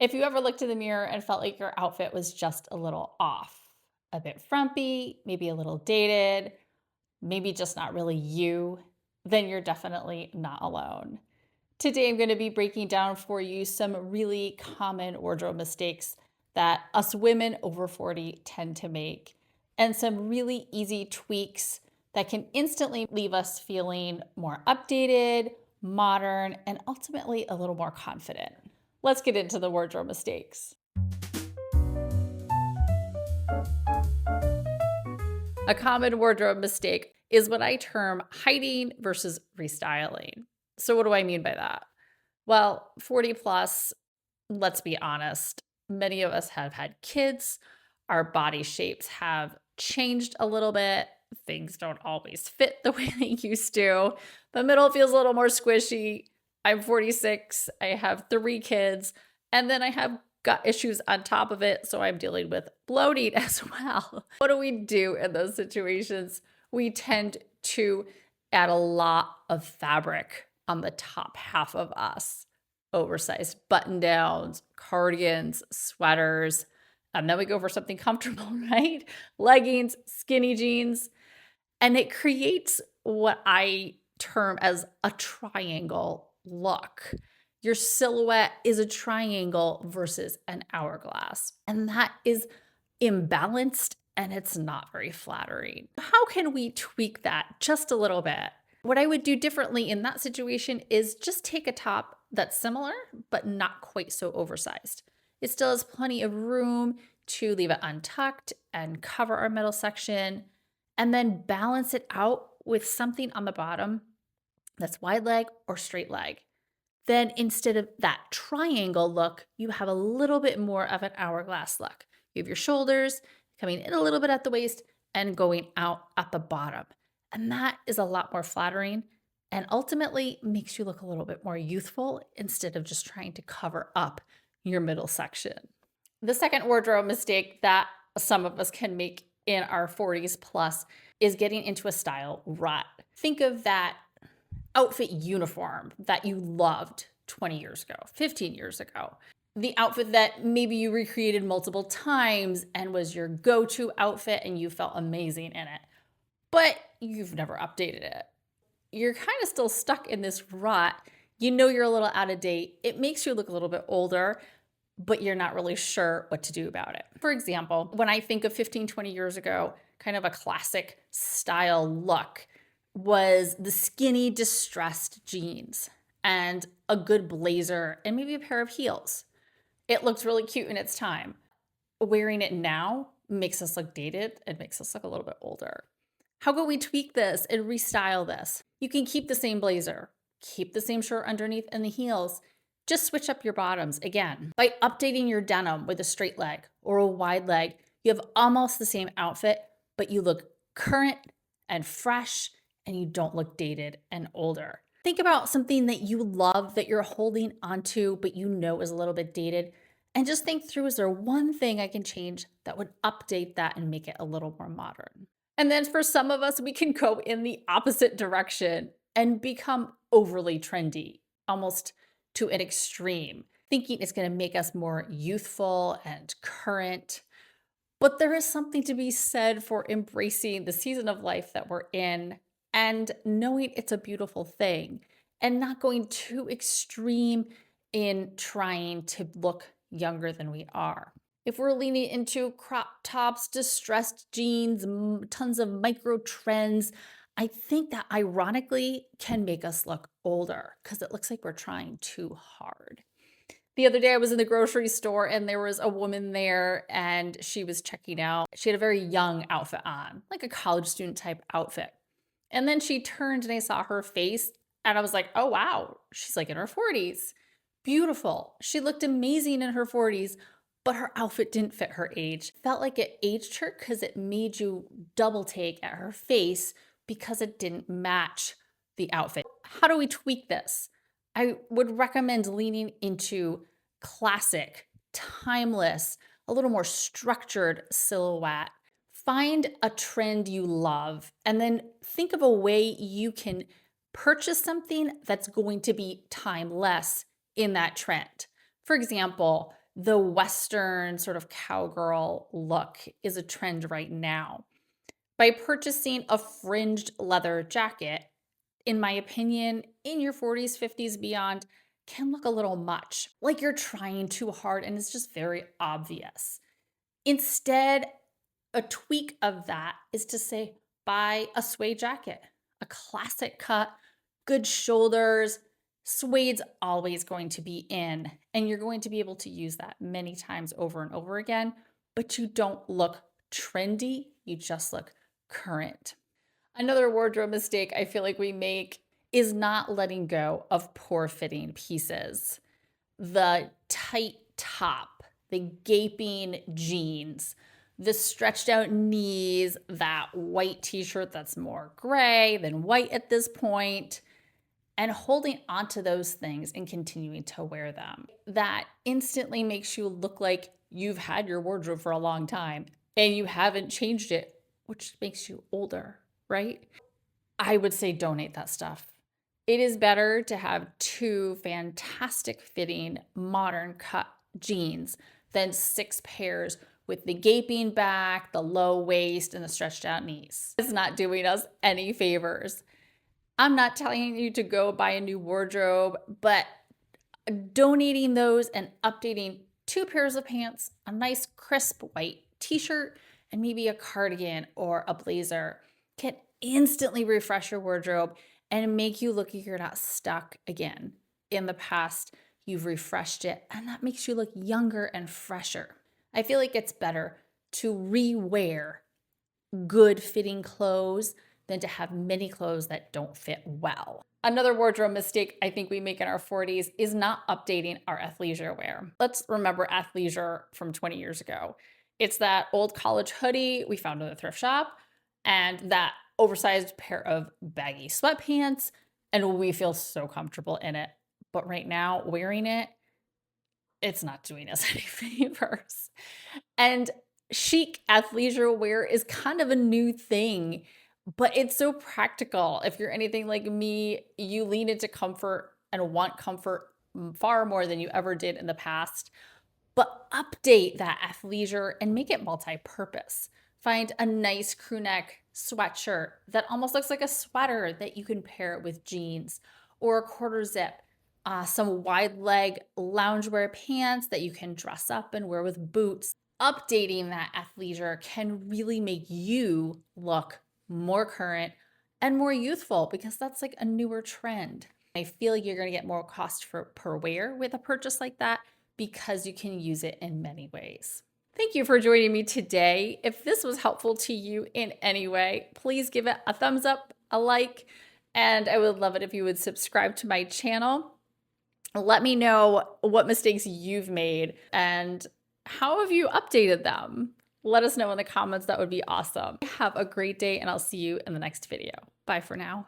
If you ever looked in the mirror and felt like your outfit was just a little off, a bit frumpy, maybe a little dated, maybe just not really you, then you're definitely not alone. Today, I'm going to be breaking down for you some really common wardrobe mistakes that us women over 40 tend to make, and some really easy tweaks that can instantly leave us feeling more updated, modern, and ultimately a little more confident. Let's get into the wardrobe mistakes. A common wardrobe mistake is what I term hiding versus restyling. So, what do I mean by that? Well, 40 plus, let's be honest, many of us have had kids. Our body shapes have changed a little bit. Things don't always fit the way they used to. The middle feels a little more squishy. I'm 46. I have 3 kids. And then I have gut issues on top of it. So I'm dealing with bloating as well. What do we do in those situations? We tend to add a lot of fabric on the top half of us. Oversized button downs, cardigans, sweaters. And then we go for something comfortable, right? Leggings, skinny jeans. And it creates what I term as a triangle look. Your silhouette is a triangle versus an hourglass. And that is imbalanced and it's not very flattering. How can we tweak that just a little bit? What I would do differently in that situation is just take a top that's similar, but not quite so oversized. It still has plenty of room to leave it untucked and cover our middle section, and then balance it out with something on the bottom that's wide leg or straight leg. Then instead of that triangle look, you have a little bit more of an hourglass look. You have your shoulders coming in a little bit at the waist and going out at the bottom. And that is a lot more flattering and ultimately makes you look a little bit more youthful instead of just trying to cover up your middle section. The second wardrobe mistake that some of us can make in our 40s plus is getting into a style rut. Think of that outfit uniform that you loved 20 years ago, 15 years ago. The outfit that maybe you recreated multiple times and was your go-to outfit and you felt amazing in it, but you've never updated it. You're kind of still stuck in this rut. You know you're a little out of date. It makes you look a little bit older, but you're not really sure what to do about it. For example, when I think of 15, 20 years ago, kind of a classic style look was the skinny distressed jeans and a good blazer and maybe a pair of heels. It looks really cute in its time. Wearing it now makes us look dated. It makes us look a little bit older. How can we tweak this and restyle this? You can keep the same blazer, keep the same shirt underneath and the heels. Just switch up your bottoms again. By updating your denim with a straight leg or a wide leg, you have almost the same outfit, but you look current and fresh and you don't look dated and older. Think about something that you love that you're holding onto, but you know is a little bit dated. And just think through, is there one thing I can change that would update that and make it a little more modern? And then for some of us, we can go in the opposite direction and become overly trendy, almost to an extreme, thinking it's going to make us more youthful and current. But there is something to be said for embracing the season of life that we're in and knowing it's a beautiful thing and not going too extreme in trying to look younger than we are. If we're leaning into crop tops, distressed jeans, tons of micro trends, I think that ironically can make us look older because it looks like we're trying too hard. The other day I was in the grocery store and there was a woman there and she was checking out. She had a very young outfit on, like a college student type outfit. And then she turned and I saw her face and I was like, oh wow, she's like in her 40s. Beautiful. She looked amazing in her 40s, but her outfit didn't fit her age. Felt like it aged her because it made you double take at her face because it didn't match the outfit. How do we tweak this? I would recommend leaning into classic, timeless, a little more structured silhouette. Find a trend you love and then think of a way you can purchase something that's going to be timeless in that trend. For example, the Western sort of cowgirl look is a trend right now. By purchasing a fringed leather jacket, in my opinion, in your 40s, 50s, beyond, can look a little much, like you're trying too hard and it's just very obvious. Instead, a tweak of that is to say, buy a suede jacket, a classic cut, good shoulders. Suede's always going to be in, and you're going to be able to use that many times over and over again, but you don't look trendy, you just look current. Another wardrobe mistake I feel like we make is not letting go of poor fitting pieces. The tight top, the gaping jeans, the stretched out knees, that white t-shirt that's more gray than white at this point, and holding onto those things and continuing to wear them. That instantly makes you look like you've had your wardrobe for a long time and you haven't changed it, which makes you older, right? I would say donate that stuff. It is better to have two fantastic fitting modern cut jeans than 6 pairs with the gaping back, the low waist, and the stretched out knees. It's not doing us any favors. I'm not telling you to go buy a new wardrobe, but donating those and updating 2 pairs of pants, a nice crisp white t-shirt, and maybe a cardigan or a blazer can instantly refresh your wardrobe and make you look like you're not stuck again. In the past, you've refreshed it, and that makes you look younger and fresher. I feel like it's better to re-wear good fitting clothes than to have many clothes that don't fit well. Another wardrobe mistake I think we make in our 40s is not updating our athleisure wear. Let's remember athleisure from 20 years ago. It's that old college hoodie we found in the thrift shop and that oversized pair of baggy sweatpants, and we feel so comfortable in it. But right now, wearing it, it's not doing us any favors. And chic athleisure wear is kind of a new thing, but it's so practical. If you're anything like me, you lean into comfort and want comfort far more than you ever did in the past. But update that athleisure and make it multi-purpose. Find a nice crew neck sweatshirt that almost looks like a sweater that you can pair with jeans, or a quarter zip, some wide leg loungewear pants that you can dress up and wear with boots. Updating that athleisure can really make you look more current and more youthful because that's like a newer trend. I feel like you're going to get more cost per wear with a purchase like that because you can use it in many ways. Thank you for joining me today. If this was helpful to you in any way, please give it a thumbs up, a like, and I would love it if you would subscribe to my channel. Let me know what mistakes you've made and how have you updated them? Let us know in the comments. That would be awesome. Have a great day, and I'll see you in the next video. Bye for now.